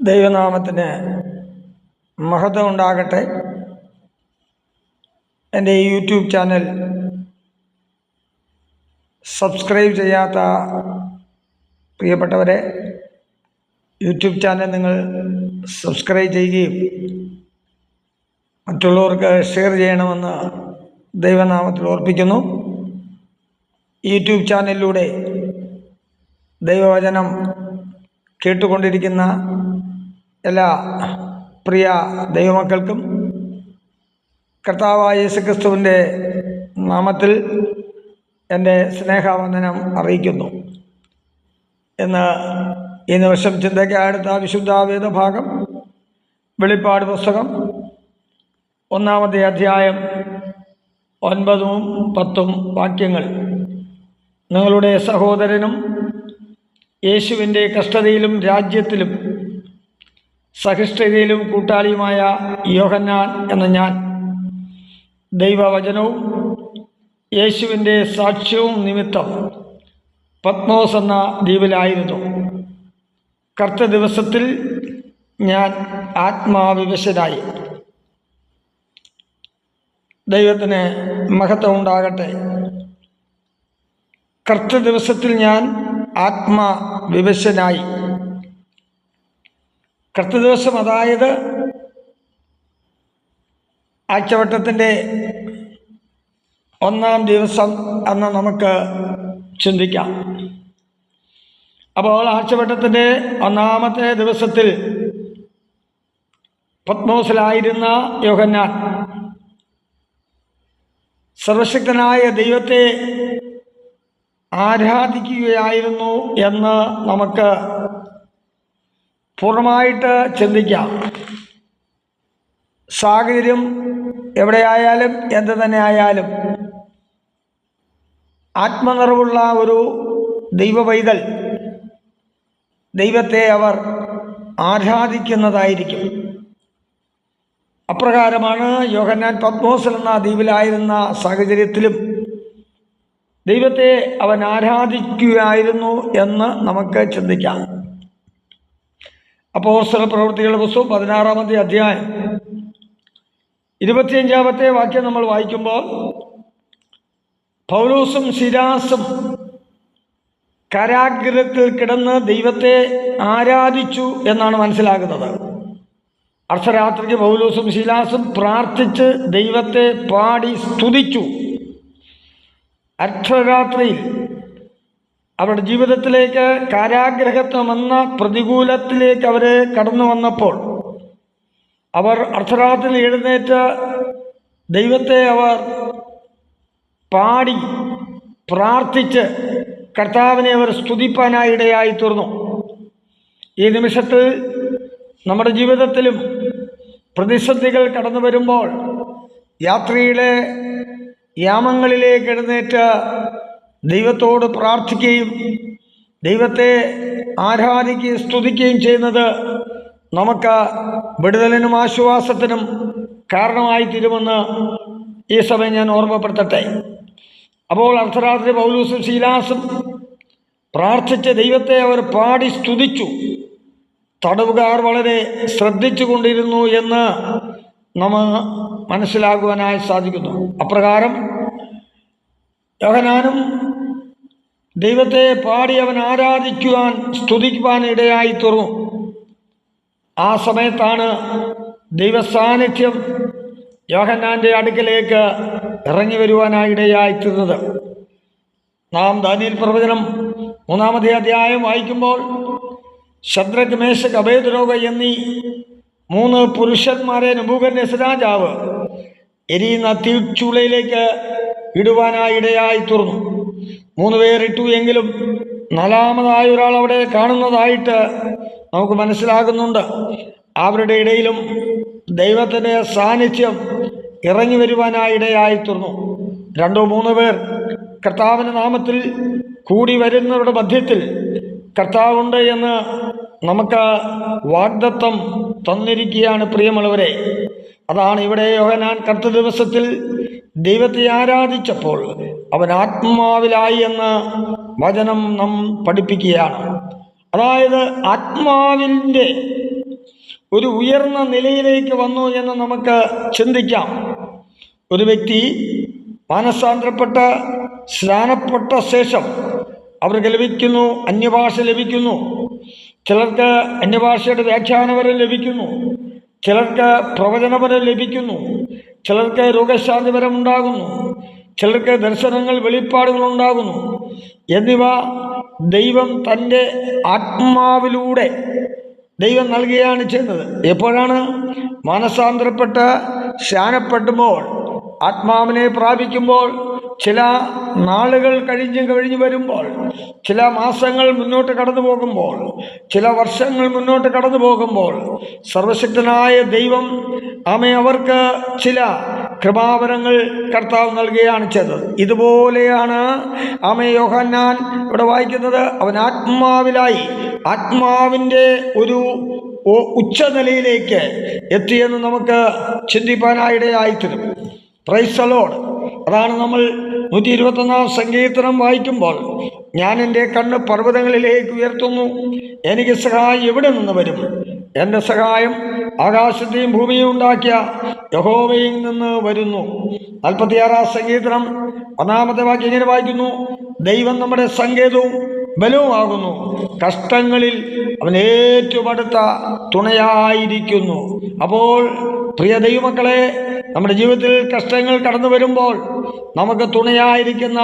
ദൈവനാമത്തിന് മഹത്വം ഉണ്ടാകട്ടെ. എൻ്റെ ഈ യൂട്യൂബ് ചാനൽ സബ്സ്ക്രൈബ് ചെയ്യാത്ത പ്രിയപ്പെട്ടവരെ, യൂട്യൂബ് ചാനൽ നിങ്ങൾ സബ്സ്ക്രൈബ് ചെയ്യുകയും മറ്റുള്ളവർക്ക് ഷെയർ ചെയ്യണമെന്ന് ദൈവനാമത്തിൽ ഓർപ്പിക്കുന്നു. യൂട്യൂബ് ചാനലിലൂടെ ദൈവവചനം കേട്ടുകൊണ്ടിരിക്കുന്ന എല്ലാ പ്രിയ ദൈവമക്കൾക്കും കർത്താവായ യേശുക്രിസ്തുവിൻ്റെ നാമത്തിൽ എൻ്റെ സ്നേഹവന്ദനം അറിയിക്കുന്നു. ഇന്ന് ഈ നിമിഷം ചിന്തയ്ക്കായെടുത്ത വിശുദ്ധ വേദഭാഗം വെളിപ്പാട് പുസ്തകം 1-ാമത്തെ അധ്യായം 9-10 വാക്യങ്ങൾ. നിങ്ങളുടെ സഹോദരനും യേശുവിൻ്റെ കഷ്ടതയിലും രാജ്യത്തിലും സഹിഷ്ണുതയിലും കൂട്ടാളിയുമായ യോഹന്നാൻ എന്ന ഞാൻ ദൈവവചനവും യേശുവിൻ്റെ സാക്ഷ്യവും നിമിത്തം പത്മോസ് എന്ന ദ്വീപിലായിരുന്നു. കർത്ത ദിവസത്തിൽ ഞാൻ ആത്മാവിവശനായി. ദൈവത്തിന് മഹത്വം ഉണ്ടാകട്ടെ. കർത്ത ദിവസത്തിൽ ഞാൻ ആത്മാവിവശനായി. കർത്തൃദിവസം, അതായത് ആഴ്ചവട്ടത്തിൻ്റെ 1-ാം ദിവസം എന്ന് നമുക്ക് ചിന്തിക്കാം. അപ്പോൾ ആഴ്ചവട്ടത്തിൻ്റെ 1-ാമത്തെ ദിവസത്തിൽ പത്മോസിലായിരുന്ന യോഹന്നാൻ സർവശക്തനായ ദൈവത്തെ ആരാധിക്കുകയായിരുന്നു എന്ന് നമുക്ക് പൂർണ്ണമായിട്ട് ചിന്തിക്കാം. സാഹചര്യം എവിടെയായാലും എന്ത് തന്നെ ആയാലും ആത്മനിറവുള്ള ഒരു ദൈവപൈതൽ ദൈവത്തെ അവർ ആരാധിക്കുന്നതായിരിക്കും. അപ്രകാരമാണ് യോഹന്നാൻ പത്മോസിൽ എന്ന ദ്വീപിലായിരുന്ന സാഹചര്യത്തിലും ദൈവത്തെ അവൻ ആരാധിക്കുകയായിരുന്നു എന്ന് നമുക്ക് ചിന്തിക്കാം. അപ്പോസ്തല പ്രവൃത്തികളുടെ പുസ്തകം 16-ാമത്തെ അധ്യായം 25-ാമത്തെ വാക്യം നമ്മൾ വായിക്കുമ്പോൾ, പൗലോസും ശിലാസും കാരാഗൃഹത്തിൽ കിടന്ന് ദൈവത്തെ ആരാധിച്ചു എന്നാണ് മനസ്സിലാകുന്നത്. അർദ്ധരാത്രിക്ക് പൗലോസും ശിലാസും പ്രാർത്ഥിച്ച് ദൈവത്തെ പാടി സ്തുതിച്ചു. അർദ്ധരാത്രിയിൽ അവരുടെ ജീവിതത്തിലേക്ക് കാരാഗ്രഹത്വമെന്ന പ്രതികൂലത്തിലേക്ക് അവർ കടന്നു വന്നപ്പോൾ അവർ അർദ്ധരാത്രിയിൽ എഴുന്നേറ്റ് ദൈവത്തെ അവർ പാടി പ്രാർത്ഥിച്ച് കർത്താവിനെ അവർ സ്തുതിപ്പാനായി ഇടയായി തീർന്നു. ഈ നിമിഷത്തിൽ നമ്മുടെ ജീവിതത്തിലും പ്രതിസന്ധികൾ കടന്നു വരുമ്പോൾ യാത്രയിലെ യാമങ്ങളിലേക്ക് എഴുന്നേറ്റ് ദൈവത്തോട് പ്രാർത്ഥിക്കുകയും ദൈവത്തെ ആരാധിക്കുകയും സ്തുതിക്കുകയും ചെയ്യുന്നത് നമുക്ക് വിടുതലിനും ആശ്വാസത്തിനും കാരണമായി തീരുമെന്ന് ഈ സമയം ഞാൻ ഓർമ്മപ്പെടുത്തട്ടെ. അപ്പോൾ അർദ്ധരാത്രി പൗലോസും ശീലാസും പ്രാർത്ഥിച്ച് ദൈവത്തെ അവർ പാടി സ്തുതിച്ചു. തടവുകാർ വളരെ ശ്രദ്ധിച്ചു കൊണ്ടിരുന്നു എന്ന് നമ്മൾ മനസ്സിലാക്കുവാനായി സാധിക്കുന്നു. അപ്രകാരം യോഹന്നാനും ദൈവത്തെ പാടി അവൻ ആരാധിക്കുവാൻ സ്തുതിക്കുവാൻ ഇടയായി തീർന്നു. ആ സമയത്താണ് ദൈവസാന്നിധ്യം യോഹന്നാൻ്റെ അടുക്കലേക്ക് ഇറങ്ങി വരുവാനായി ഇടയായി തീർന്നത്. നാം ദാനിയേൽ പ്രവചനം 3-ാമത്തെ അധ്യായം വായിക്കുമ്പോൾ, ശദ്രക്ക്, മേശക്ക്, അബേദ്നെഗോ എന്നീ 3 പുരുഷന്മാരെ നെബൂഖദ്നേസർ രാജാവ് എരിയുന്ന തീച്ചൂളയിലേക്ക് ഇടുവാനായി ഇടയായി തീർന്നു. 3 പേർ ഇട്ടു എങ്കിലും 4-ാമതായ ഒരാൾ അവിടെ കാണുന്നതായിട്ട് നമുക്ക് മനസ്സിലാകുന്നുണ്ട്. അവരുടെ ഇടയിലും ദൈവത്തിൻ്റെ സാന്നിധ്യം ഇറങ്ങി വരുവാനായി ഇടയായി തീർന്നു. 2-3 പേർ കർത്താവിൻ്റെ നാമത്തിൽ കൂടി വരുന്നവരുടെ മധ്യത്തിൽ കർത്താവുണ്ട് എന്ന് നമുക്ക് വാഗ്ദത്തം തന്നിരിക്കുകയാണ് പ്രിയമുള്ളവരെ. അതാണ് ഇവിടെ യോഹന്നാൻ കർത്തൃ ദിവസത്തിൽ ദൈവത്തെ ആരാധിച്ചപ്പോൾ അവൻ ആത്മാവിലായി എന്ന് വചനം നാം പഠിപ്പിക്കുകയാണ്. അതായത് ആത്മാവിൻ്റെ ഒരു ഉയർന്ന നിലയിലേക്ക് വന്നു എന്ന് നമുക്ക് ചിന്തിക്കാം. ഒരു വ്യക്തി മാനസാന്തരപ്പെട്ട് സ്നാനപ്പെട്ട ശേഷം അവർക്ക് ലഭിക്കുന്നു, അന്യഭാഷ ലഭിക്കുന്നു. ചിലർക്ക് അന്യഭാഷയുടെ വ്യാഖ്യാനപരം ലഭിക്കുന്നു, ചിലർക്ക് പ്രവചനപരം ലഭിക്കുന്നു, ചിലർക്ക് രോഗശാന്തിപരം ഉണ്ടാകുന്നു, ചിലർക്ക് ദർശനങ്ങൾ, വെളിപ്പാടുകൾ ഉണ്ടാകുന്നു. എന്നിവ ദൈവം തൻ്റെ ആത്മാവിലൂടെ ദൈവം നൽകുകയാണ് ചെയ്യുന്നത്. എപ്പോഴാണ്? മാനസാന്തരപ്പെട്ട് സ്നാനപ്പെടുമ്പോൾ, ആത്മാവിനെ പ്രാപിക്കുമ്പോൾ, ചില നാളുകൾ കഴിഞ്ഞു വരുമ്പോൾ, ചില മാസങ്ങൾ മുന്നോട്ട് കടന്നു പോകുമ്പോൾ, ചില വർഷങ്ങൾ മുന്നോട്ട് കടന്നു പോകുമ്പോൾ സർവശക്തനായ ദൈവം അവർക്ക് ചില കൃപാവരങ്ങൾ കർത്താവ് നൽകുകയാണ് ചെയ്തത്. ഇതുപോലെയാണ് യോഹന്നാൻ ഇവിടെ വായിക്കുന്നത്. അവൻ ആത്മാവിലായി, ആത്മാവിൻ്റെ ഒരു ഉച്ചനിലയിലേക്ക് എത്തിയെന്ന് നമുക്ക് ചിന്തിപ്പാനായിടയായിത്തീരും. Praise the Lord. അതാണ് നമ്മൾ 121 സങ്കീർത്തനം വായിക്കുമ്പോൾ, ഞാൻ എൻ്റെ കണ്ണ് പർവ്വതങ്ങളിലേക്ക് ഉയർത്തുന്നു, എനിക്ക് സഹായം എവിടെ നിന്ന് വരും? എൻ്റെ സഹായം ആകാശത്തെയും ഭൂമിയും ഉണ്ടാക്കിയ യഹോവയിൽ നിന്ന് വരുന്നു. 46 സങ്കീർത്തനം 1 വാക്യം ഇങ്ങനെ വായിക്കുന്നു: ദൈവം നമ്മുടെ സങ്കേതവും ബലവുമാകുന്നു, കഷ്ടങ്ങളിൽ അവൻ ഏറ്റവും അടുത്ത തുണയായിരിക്കുന്നു. അപ്പോൾ പ്രിയ ദൈവമക്കളെ, നമ്മുടെ ജീവിതത്തിൽ കഷ്ടങ്ങൾ കടന്നു വരുമ്പോൾ നമുക്ക് തുണയായിരിക്കുന്ന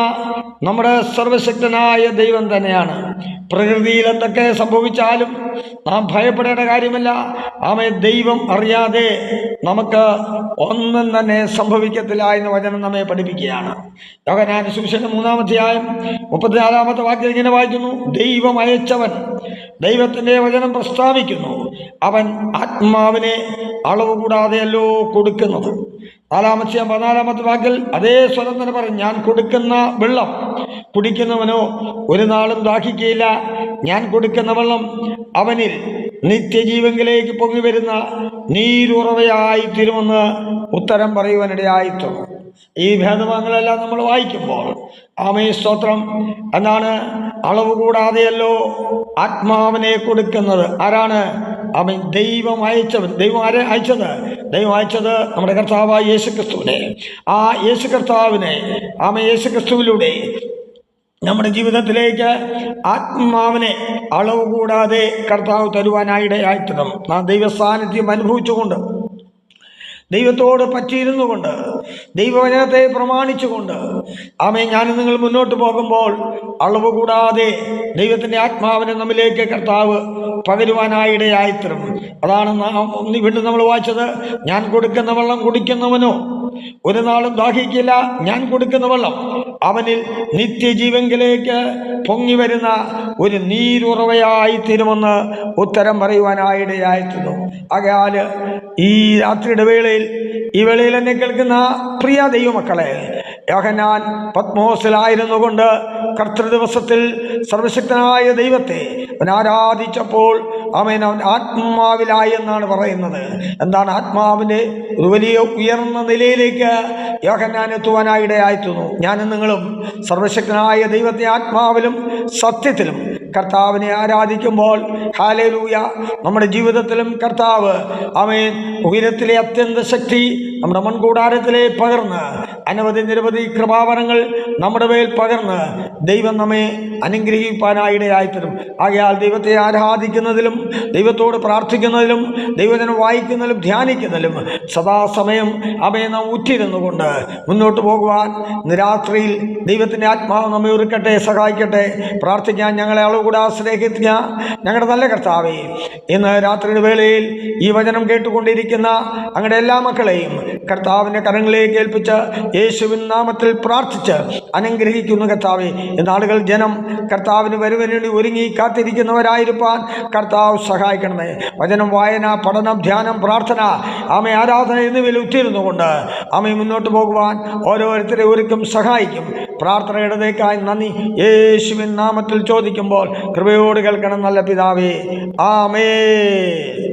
നമ്മുടെ സർവശക്തനായ ദൈവം തന്നെയാണ്. പ്രകൃതിയിൽ എന്തൊക്കെ സംഭവിച്ചാലും നാം ഭയപ്പെടേണ്ട കാര്യമില്ല. ദൈവം അറിയാതെ നമുക്ക് ഒന്നും തന്നെ സംഭവിക്കത്തില്ല എന്ന് വചനം നമ്മെ പഠിപ്പിക്കുകയാണ്. യോഹന്നാന്റെ സുവിശേഷം 3-ാം അധ്യായം 34-ാമത്തെ വാക്യം ഇങ്ങനെ വായിക്കുന്നു: ദൈവം അയച്ചവൻ ദൈവത്തിൻ്റെ വചനം പ്രസ്താവിക്കുന്നു, അവൻ ആത്മാവിനെ അളവ് കൂടാതെയല്ലോ കൊടുക്കുന്നത്. 14-ാമത്തെ വാക്കിൽ അതേ സ്വരം തന്നെ പറയും: ഞാൻ കൊടുക്കുന്ന വെള്ളം കുടിക്കുന്നവനോ ഒരു നാളും ദാഹിക്കുകയില്ല, ഞാൻ കൊടുക്കുന്ന വെള്ളം അവനിൽ നിത്യജീവങ്കിലേക്ക് പൊങ്ങി വരുന്ന നീരുറവയായി തീരുമെന്ന് ഉത്തരം പറയുവാനിടയായിത്തീർന്നു. ഈ ഭേദഭാഗങ്ങളെല്ലാം നമ്മൾ വായിക്കുമ്പോൾ സ്തോത്രം എന്നാണ്. അളവ് കൂടാതെയല്ലോ ആത്മാവിനെ കൊടുക്കുന്നത്. ആരാണ്? അവൻ ദൈവം അയച്ചവൻ. ദൈവം ആരെ അയച്ചത്? ദൈവം അയച്ചത് നമ്മുടെ കർത്താവായ യേശുക്രിസ്തുവിനെ. ആ യേശുക്രിസ്തുവിനെ യേശുക്രിസ്തുവിലൂടെ നമ്മുടെ ജീവിതത്തിലേക്ക് ആത്മാവിനെ അളവ് കൂടാതെ കർത്താവ് തരുവാനായിടയായിത്തീരും. നാം ദൈവസാന്നിധ്യം അനുഭവിച്ചുകൊണ്ട്, ദൈവത്തോട് പറ്റിയിരുന്നു കൊണ്ട്, ദൈവവചനത്തെ പ്രമാണിച്ചുകൊണ്ട് ഞാനും നിങ്ങൾ മുന്നോട്ട് പോകുമ്പോൾ അളവ് കൂടാതെ ദൈവത്തിൻ്റെ ആത്മാവിനെ നമ്മിലേക്ക് കർത്താവ് പകരുവാനായിടയായിത്തീരും. അതാണ് വീണ്ടും നമ്മൾ വായിച്ചത്: ഞാൻ കൊടുക്കുന്ന വെള്ളം കുടിക്കുന്നവനോ ഒരു നാളും ദാഹിക്കില്ല, ഞാൻ കൊടുക്കുന്ന വെള്ളം അവനിൽ നിത്യജീവങ്കിലേക്ക് പൊങ്ങി വരുന്ന ഒരു നീരുറവയായി തീരുമെന്ന് ഉത്തരം പറയുവാനായിടയായിത്തീർന്നു. ആകയാൽ ഈ രാത്രിയുടെ വേളയിൽ, ഈ വേളയിൽ എന്നെ കേൾക്കുന്ന പ്രിയ ദൈവമക്കളെ, യോഹന്നാൻ പത്മോസിലായിരുന്നു കൊണ്ട് കർത്തൃദിവസത്തിൽ സർവശക്തനായ ദൈവത്തെ അവൻ ആരാധിച്ചപ്പോൾ അവൻ ആത്മാവിലായി എന്നാണ് പറയുന്നത്. എന്താണ്? ആത്മാവിൻ്റെ ഒരു വലിയ ഉയർന്ന നിലയിലേക്ക് യോഹന്നാൻ എത്തുവാനായിടയായിത്തീർന്നു. ഞാനും നിങ്ങളും സർവശക്തനായ ദൈവത്തെ ആത്മാവിലും സത്യത്തിലും കർത്താവിനെ ആരാധിക്കുമ്പോൾ, ഹല്ലേലൂയ, നമ്മുടെ ജീവിതത്തിലും കർത്താവ് ഉയരത്തിലെ അത്യന്ത ശക്തി നമ്മുടെ മൺകൂടാരത്തിലെ പകർന്ന് നിരവധി കൃപാവരങ്ങൾ നമ്മുടെ മേൽ പകർന്ന് ദൈവം നമ്മെ അനുഗ്രഹിപ്പാനായിടയായിത്തീരും. ആകയാൽ ദൈവത്തെ ആരാധിക്കുന്നതിലും, ദൈവത്തോട് പ്രാർത്ഥിക്കുന്നതിലും, ദൈവജനം വായിക്കുന്നതിലും ധ്യാനിക്കുന്നതിലും സദാസമയം നാം ഉറ്റിരുന്നുകൊണ്ട് മുന്നോട്ട് പോകുവാൻ രാത്രിയിൽ ദൈവത്തിൻ്റെ ആത്മാവ് നമ്മെ ഒരുക്കട്ടെ, സഹായിക്കട്ടെ. പ്രാർത്ഥിക്കാൻ ഞങ്ങളെ അളവുകൂടാ സ്നേഹിക്കുക ഞങ്ങളുടെ നല്ല കർത്താവേ, ഇന്ന് രാത്രിയുടെ വേളയിൽ ഈ വചനം കേട്ടുകൊണ്ടിരിക്കുന്ന അങ്ങയുടെ എല്ലാ മക്കളെയും കർത്താവിൻ്റെ കരങ്ങളിലേക്ക് ഏൽപ്പിച്ച് യേശുവിൻ നാമത്തിൽ പ്രാർത്ഥിച്ച് അനുഗ്രഹിക്കുന്നു കർത്താവേ. ഇന്നാളുകൾ ജനം കർത്താവിന് വരുവാൻ ഒരുങ്ങി കാത്തിരിക്കുന്നവരായിരിക്കാൻ കർത്താവ് സഹായിക്കണമേ. വചനം വായന, പഠനം, ധ്യാനം, പ്രാർത്ഥന, ആരാധന എന്നിവയിൽ ഉറ്റിരുന്നുകൊണ്ട് മുന്നോട്ട് പോകുവാൻ ഓരോരുത്തരെ ഒരുക്കും സഹായിക്കും. പ്രാർത്ഥനയുടേക്കായി നന്ദി യേശുവിൻ നാമത്തിൽ ചോദിക്കുമ്പോൾ കൃപയോട് കേൾക്കണം നല്ല പിതാവേ. ആമേൻ.